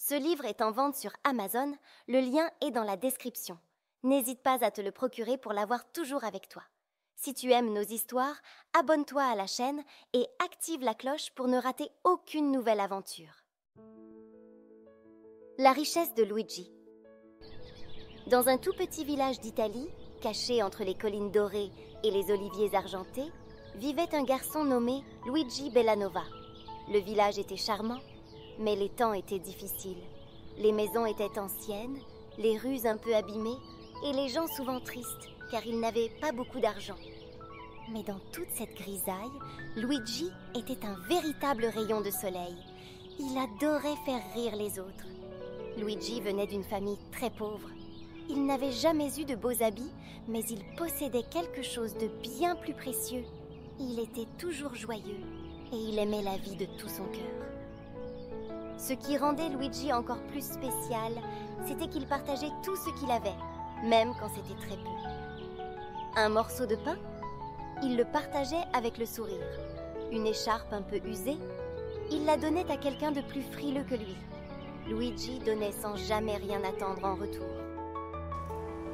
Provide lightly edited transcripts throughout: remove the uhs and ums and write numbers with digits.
Ce livre est en vente sur Amazon, le lien est dans la description. N'hésite pas à te le procurer pour l'avoir toujours avec toi. Si tu aimes nos histoires, abonne-toi à la chaîne et active la cloche pour ne rater aucune nouvelle aventure. La richesse de Luigi. Dans un tout petit village d'Italie, caché entre les collines dorées et les oliviers argentés, vivait un garçon nommé Luigi Bellanova. Le village était charmant, mais les temps étaient difficiles. Les maisons étaient anciennes, les rues un peu abîmées et les gens souvent tristes car ils n'avaient pas beaucoup d'argent. Mais dans toute cette grisaille, Luigi était un véritable rayon de soleil. Il adorait faire rire les autres. Luigi venait d'une famille très pauvre. Il n'avait jamais eu de beaux habits, mais il possédait quelque chose de bien plus précieux. Il était toujours joyeux et il aimait la vie de tout son cœur. Ce qui rendait Luigi encore plus spécial, c'était qu'il partageait tout ce qu'il avait, même quand c'était très peu. Un morceau de pain? Il le partageait avec le sourire. Une écharpe un peu usée? Il la donnait à quelqu'un de plus frileux que lui. Luigi donnait sans jamais rien attendre en retour.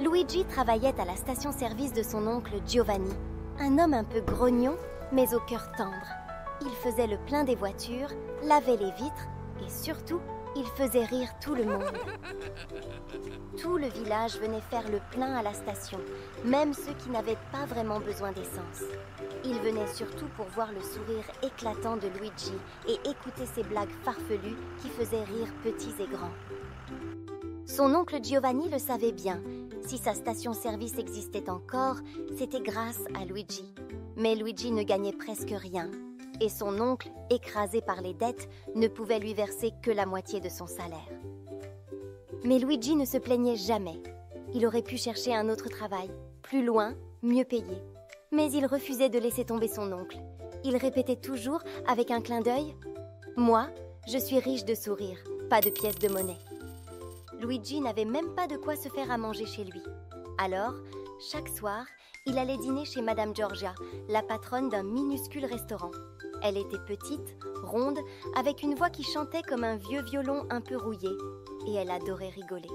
Luigi travaillait à la station-service de son oncle Giovanni, un homme un peu grognon, mais au cœur tendre. Il faisait le plein des voitures, lavait les vitres et surtout, il faisait rire tout le monde. Tout le village venait faire le plein à la station, même ceux qui n'avaient pas vraiment besoin d'essence. Ils venaient surtout pour voir le sourire éclatant de Luigi et écouter ses blagues farfelues qui faisaient rire petits et grands. Son oncle Giovanni le savait bien. Si sa station-service existait encore, c'était grâce à Luigi. Mais Luigi ne gagnait presque rien. Et son oncle, écrasé par les dettes, ne pouvait lui verser que la moitié de son salaire. Mais Luigi ne se plaignait jamais. Il aurait pu chercher un autre travail, plus loin, mieux payé. Mais il refusait de laisser tomber son oncle. Il répétait toujours, avec un clin d'œil, « Moi, je suis riche de sourire, pas de pièces de monnaie. » Luigi n'avait même pas de quoi se faire à manger chez lui. Alors, chaque soir, il allait dîner chez Madame Giorgia, la patronne d'un minuscule restaurant. Elle était petite, ronde, avec une voix qui chantait comme un vieux violon un peu rouillé, et elle adorait rigoler.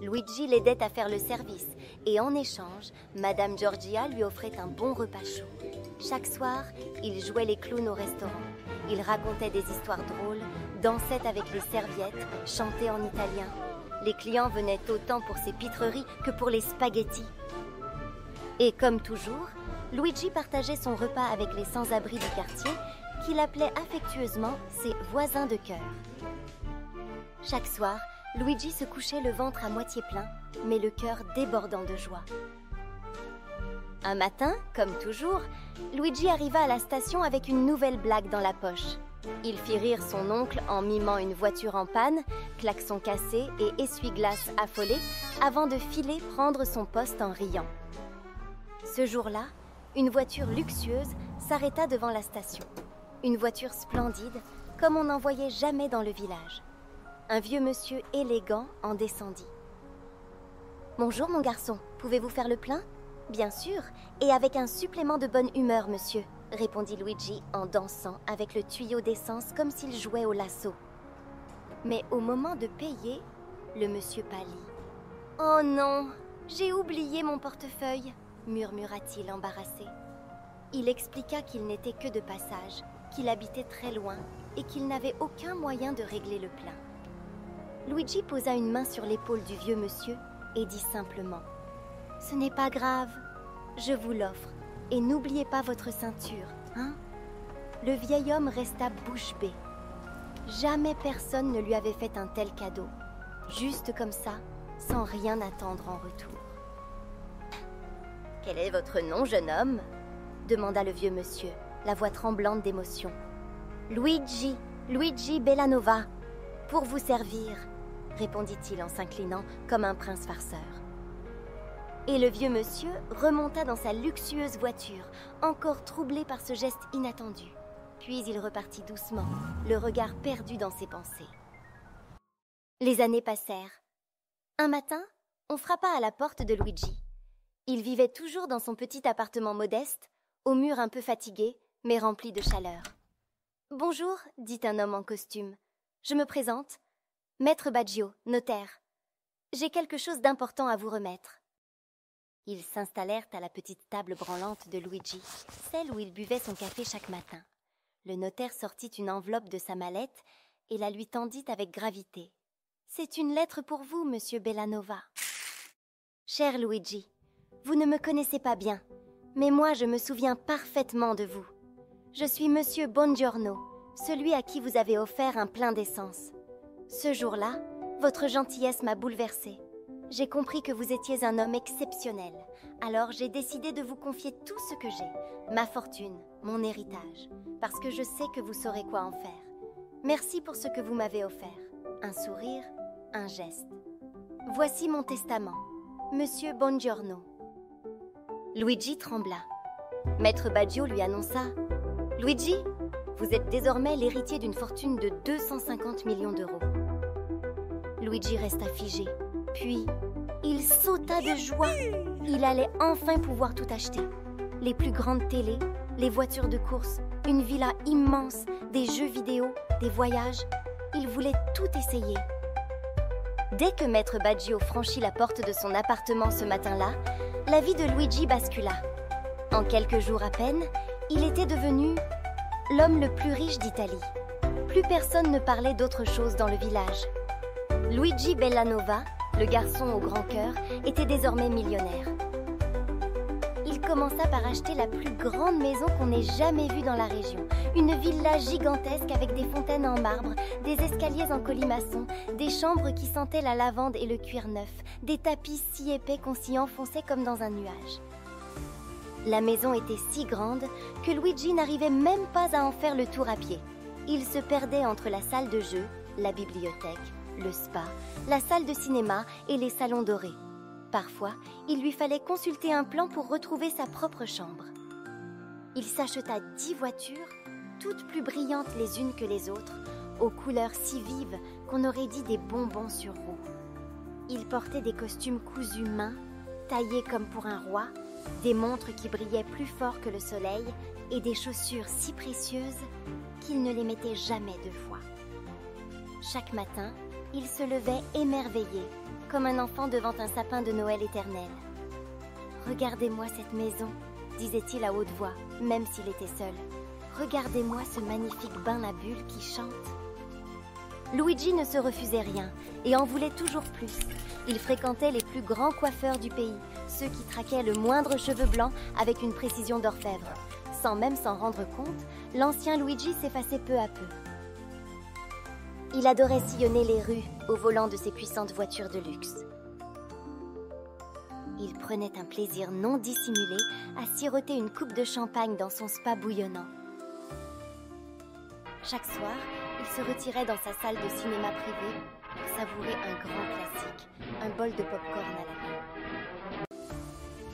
Luigi l'aidait à faire le service, et en échange, Madame Giorgia lui offrait un bon repas chaud. Chaque soir, il jouait les clowns au restaurant. Il racontait des histoires drôles, dansait avec les serviettes, chantait en italien. Les clients venaient autant pour ses pitreries que pour les spaghettis. Et comme toujours, Luigi partageait son repas avec les sans-abri du quartier, qu'il appelait affectueusement ses voisins de cœur. Chaque soir, Luigi se couchait le ventre à moitié plein, mais le cœur débordant de joie. Un matin, comme toujours, Luigi arriva à la station avec une nouvelle blague dans la poche. Il fit rire son oncle en mimant une voiture en panne, klaxon cassé et essuie-glace affolé, avant de filer prendre son poste en riant. Ce jour-là, une voiture luxueuse s'arrêta devant la station. Une voiture splendide, comme on n'en voyait jamais dans le village. Un vieux monsieur élégant en descendit. « Bonjour mon garçon, pouvez-vous faire le plein ?»« Bien sûr, et avec un supplément de bonne humeur, monsieur, » répondit Luigi en dansant avec le tuyau d'essence comme s'il jouait au lasso. Mais au moment de payer, le monsieur pâlit. « Oh non, j'ai oublié mon portefeuille !» murmura-t-il embarrassé. Il expliqua qu'il n'était que de passage, qu'il habitait très loin et qu'il n'avait aucun moyen de régler le plein. Luigi posa une main sur l'épaule du vieux monsieur et dit simplement « Ce n'est pas grave, je vous l'offre et n'oubliez pas votre ceinture, hein ?» Le vieil homme resta bouche bée. Jamais personne ne lui avait fait un tel cadeau, juste comme ça, sans rien attendre en retour. « Quel est votre nom, jeune homme ?» demanda le vieux monsieur, la voix tremblante d'émotion. « Luigi Bellanova, pour vous servir !» répondit-il en s'inclinant comme un prince farceur. Et le vieux monsieur remonta dans sa luxueuse voiture, encore troublé par ce geste inattendu. Puis il repartit doucement, le regard perdu dans ses pensées. Les années passèrent. Un matin, on frappa à la porte de Luigi. Il vivait toujours dans son petit appartement modeste, aux murs un peu fatigués, mais remplis de chaleur. « Bonjour, dit un homme en costume. Je me présente. Maître Baggio, notaire, j'ai quelque chose d'important à vous remettre. » Ils s'installèrent à la petite table branlante de Luigi, celle où il buvait son café chaque matin. Le notaire sortit une enveloppe de sa mallette et la lui tendit avec gravité. « C'est une lettre pour vous, monsieur Bellanova. »« Cher Luigi, vous ne me connaissez pas bien, mais moi je me souviens parfaitement de vous. Je suis monsieur Bongiorno, celui à qui vous avez offert un plein d'essence. Ce jour-là, votre gentillesse m'a bouleversée. J'ai compris que vous étiez un homme exceptionnel. Alors j'ai décidé de vous confier tout ce que j'ai, ma fortune, mon héritage, parce que je sais que vous saurez quoi en faire. Merci pour ce que vous m'avez offert. Un sourire, un geste. Voici mon testament. Monsieur Bongiorno. » Luigi trembla. Maître Baggio lui annonça « Luigi, vous êtes désormais l'héritier d'une fortune de 250 millions d'euros. » Luigi resta figé. Puis, il sauta de joie. Il allait enfin pouvoir tout acheter. Les plus grandes télés, les voitures de course, une villa immense, des jeux vidéo, des voyages. Il voulait tout essayer. Dès que Maître Baggio franchit la porte de son appartement ce matin-là, la vie de Luigi bascula. En quelques jours à peine, il était devenu l'homme le plus riche d'Italie. Plus personne ne parlait d'autre chose dans le village. Luigi Bellanova, le garçon au grand cœur, était désormais millionnaire. Il commença par acheter la plus grande maison qu'on ait jamais vue dans la région. Une villa gigantesque avec des fontaines en marbre, des escaliers en colimaçon, des chambres qui sentaient la lavande et le cuir neuf, des tapis si épais qu'on s'y enfonçait comme dans un nuage. La maison était si grande que Luigi n'arrivait même pas à en faire le tour à pied. Il se perdait entre la salle de jeu, la bibliothèque, le spa, la salle de cinéma et les salons dorés. Parfois, il lui fallait consulter un plan pour retrouver sa propre chambre. Il s'acheta 10 voitures, toutes plus brillantes les unes que les autres, aux couleurs si vives qu'on aurait dit des bonbons sur roue. Il portait des costumes cousus main, taillés comme pour un roi, des montres qui brillaient plus fort que le soleil et des chaussures si précieuses qu'il ne les mettait jamais 2 fois. Chaque matin, il se levait émerveillé, comme un enfant devant un sapin de Noël éternel. « Regardez-moi cette maison », disait-il à haute voix, même s'il était seul. « Regardez-moi ce magnifique bain à bulles qui chante. » Luigi ne se refusait rien et en voulait toujours plus. Il fréquentait les plus grands coiffeurs du pays, ceux qui traquaient le moindre cheveu blanc avec une précision d'orfèvre. Sans même s'en rendre compte, l'ancien Luigi s'effaçait peu à peu. Il adorait sillonner les rues au volant de ses puissantes voitures de luxe. Il prenait un plaisir non dissimulé à siroter une coupe de champagne dans son spa bouillonnant. Chaque soir, il se retirait dans sa salle de cinéma privée pour savourer un grand classique, un bol de pop-corn à la main.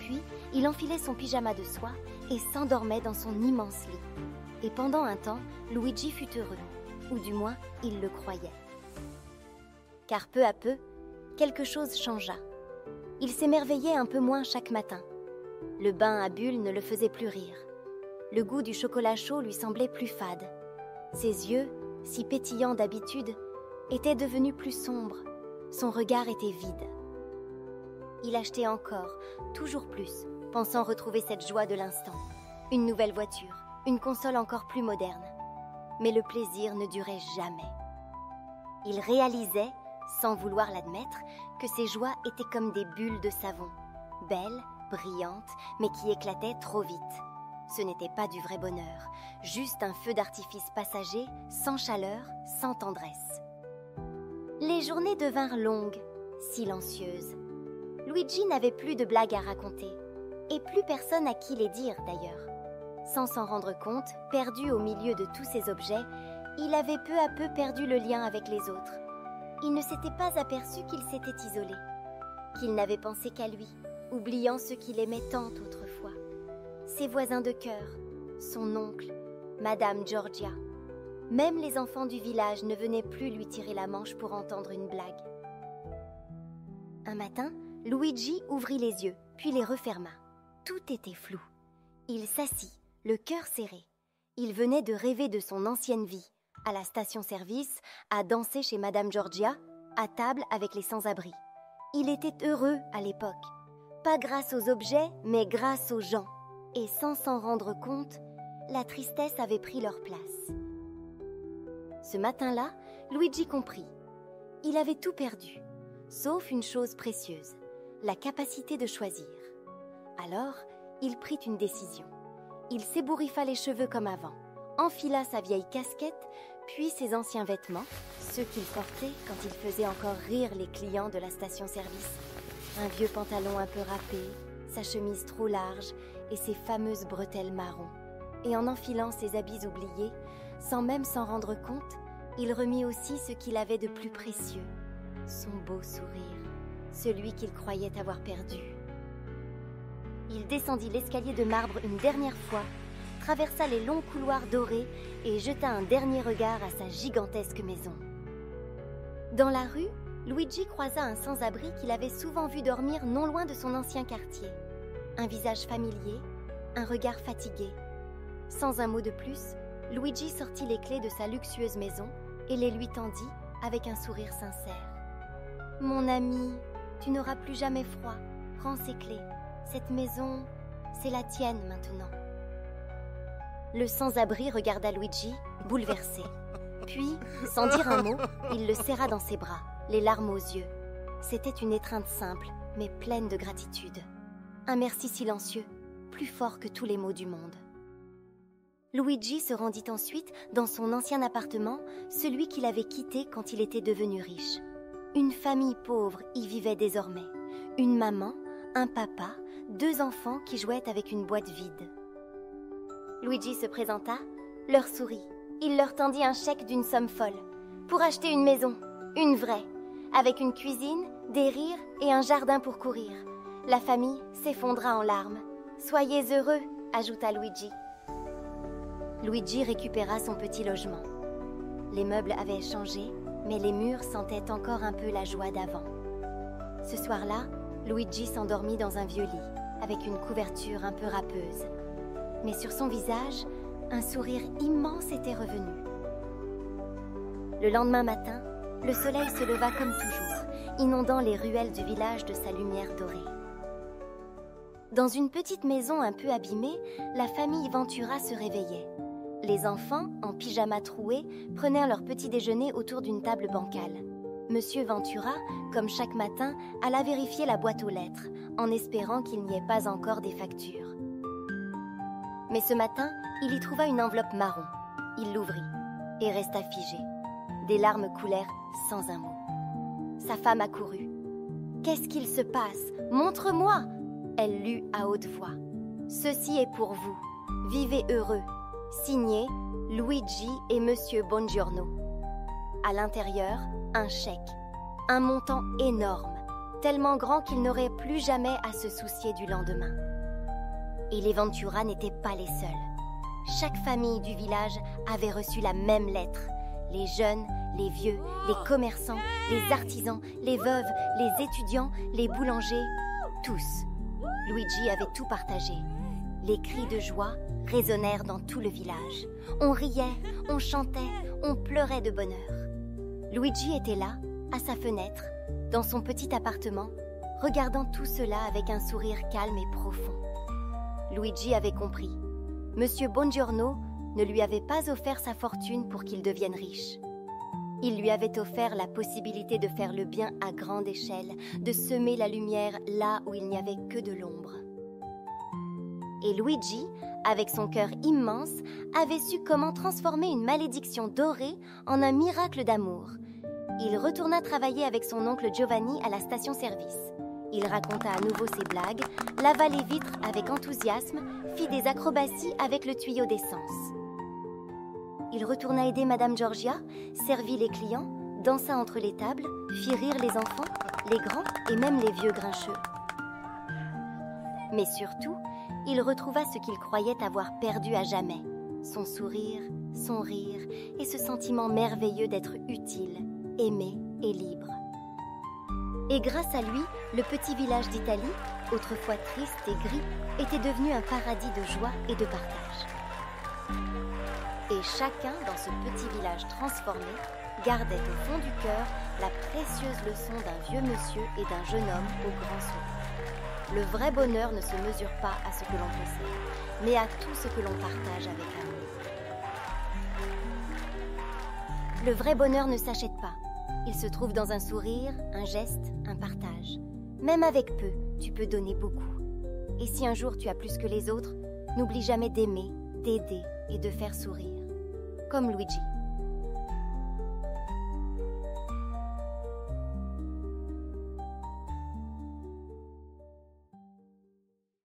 Puis, il enfilait son pyjama de soie et s'endormait dans son immense lit. Et pendant un temps, Luigi fut heureux. Ou du moins, il le croyait. Car peu à peu, quelque chose changea. Il s'émerveillait un peu moins chaque matin. Le bain à bulles ne le faisait plus rire. Le goût du chocolat chaud lui semblait plus fade. Ses yeux, si pétillants d'habitude, étaient devenus plus sombres. Son regard était vide. Il achetait encore, toujours plus, pensant retrouver cette joie de l'instant. Une nouvelle voiture, une console encore plus moderne. Mais le plaisir ne durait jamais. Il réalisait, sans vouloir l'admettre, que ses joies étaient comme des bulles de savon, belles, brillantes, mais qui éclataient trop vite. Ce n'était pas du vrai bonheur, juste un feu d'artifice passager, sans chaleur, sans tendresse. Les journées devinrent longues, silencieuses. Luigi n'avait plus de blagues à raconter, et plus personne à qui les dire d'ailleurs. Sans s'en rendre compte, perdu au milieu de tous ces objets, il avait peu à peu perdu le lien avec les autres. Il ne s'était pas aperçu qu'il s'était isolé, qu'il n'avait pensé qu'à lui, oubliant ceux qu'il aimait tant autrefois. Ses voisins de cœur, son oncle, Madame Giorgia. Même les enfants du village ne venaient plus lui tirer la manche pour entendre une blague. Un matin, Luigi ouvrit les yeux, puis les referma. Tout était flou. Il s'assit, le cœur serré. Il venait de rêver de son ancienne vie, à la station-service, à danser chez Madame Giorgia, à table avec les sans-abri. Il était heureux à l'époque, pas grâce aux objets, mais grâce aux gens. Et sans s'en rendre compte, la tristesse avait pris leur place. Ce matin-là, Luigi comprit. Il avait tout perdu, sauf une chose précieuse, la capacité de choisir. Alors, il prit une décision. Il s'ébouriffa les cheveux comme avant, enfila sa vieille casquette, puis ses anciens vêtements, ceux qu'il portait quand il faisait encore rire les clients de la station-service. Un vieux pantalon un peu râpé, sa chemise trop large et ses fameuses bretelles marron. Et en enfilant ses habits oubliés, sans même s'en rendre compte, il remit aussi ce qu'il avait de plus précieux, son beau sourire, celui qu'il croyait avoir perdu. Il descendit l'escalier de marbre une dernière fois, traversa les longs couloirs dorés et jeta un dernier regard à sa gigantesque maison. Dans la rue, Luigi croisa un sans-abri qu'il avait souvent vu dormir non loin de son ancien quartier. Un visage familier, un regard fatigué. Sans un mot de plus, Luigi sortit les clés de sa luxueuse maison et les lui tendit avec un sourire sincère. « Mon ami, tu n'auras plus jamais froid. Prends ces clés. Cette maison, c'est la tienne maintenant. » Le sans-abri regarda Luigi, bouleversé. Puis, sans dire un mot, il le serra dans ses bras, les larmes aux yeux. C'était une étreinte simple, mais pleine de gratitude. Un merci silencieux, plus fort que tous les mots du monde. Luigi se rendit ensuite dans son ancien appartement, celui qu'il avait quitté quand il était devenu riche. Une famille pauvre y vivait désormais. Une maman, un papa, 2 enfants qui jouaient avec une boîte vide. Luigi se présenta, leur sourit. Il leur tendit un chèque d'une somme folle, pour acheter une maison, une vraie, avec une cuisine, des rires et un jardin pour courir. La famille s'effondra en larmes. « Soyez heureux », ajouta Luigi. Luigi récupéra son petit logement. Les meubles avaient changé, mais les murs sentaient encore un peu la joie d'avant. Ce soir-là, Luigi s'endormit dans un vieux lit, avec une couverture un peu râpeuse. Mais sur son visage, un sourire immense était revenu. Le lendemain matin, le soleil se leva comme toujours, inondant les ruelles du village de sa lumière dorée. Dans une petite maison un peu abîmée, la famille Ventura se réveillait. Les enfants, en pyjama troué, prenaient leur petit déjeuner autour d'une table bancale. Monsieur Ventura, comme chaque matin, alla vérifier la boîte aux lettres, en espérant qu'il n'y ait pas encore des factures. Mais ce matin, il y trouva une enveloppe marron. Il l'ouvrit et resta figé. Des larmes coulèrent sans un mot. Sa femme accourut. « Qu'est-ce qu'il se passe? Montre-moi » Elle lut à haute voix. « Ceci est pour vous. Vivez heureux. Signé Luigi et Monsieur Bongiorno. » À l'intérieur, un chèque. Un montant énorme, tellement grand qu'il n'aurait plus jamais à se soucier du lendemain. Et les Ventura n'étaient pas les seuls. Chaque famille du village avait reçu la même lettre. Les jeunes, les vieux, les commerçants, les artisans, les veuves, les étudiants, les boulangers, tous. Luigi avait tout partagé. Les cris de joie résonnèrent dans tout le village. On riait, on chantait, on pleurait de bonheur. Luigi était là, à sa fenêtre, dans son petit appartement, regardant tout cela avec un sourire calme et profond. Luigi avait compris. Monsieur Bongiorno ne lui avait pas offert sa fortune pour qu'il devienne riche. Il lui avait offert la possibilité de faire le bien à grande échelle, de semer la lumière là où il n'y avait que de l'ombre. Et Luigi, avec son cœur immense, avait su comment transformer une malédiction dorée en un miracle d'amour. Il retourna travailler avec son oncle Giovanni à la station-service. Il raconta à nouveau ses blagues, lava les vitres avec enthousiasme, fit des acrobaties avec le tuyau d'essence. Il retourna aider Madame Georgia, servit les clients, dansa entre les tables, fit rire les enfants, les grands et même les vieux grincheux. Mais surtout, il retrouva ce qu'il croyait avoir perdu à jamais, son sourire, son rire et ce sentiment merveilleux d'être utile, aimé et libre. Et grâce à lui, le petit village d'Italie, autrefois triste et gris, était devenu un paradis de joie et de partage. Et chacun dans ce petit village transformé gardait au fond du cœur la précieuse leçon d'un vieux monsieur et d'un jeune homme au grand sourire. Le vrai bonheur ne se mesure pas à ce que l'on possède, mais à tout ce que l'on partage avec amour. Le vrai bonheur ne s'achète pas. Il se trouve dans un sourire, un geste, un partage. Même avec peu, tu peux donner beaucoup. Et si un jour tu as plus que les autres, n'oublie jamais d'aimer, d'aider et de faire sourire. Comme Luigi.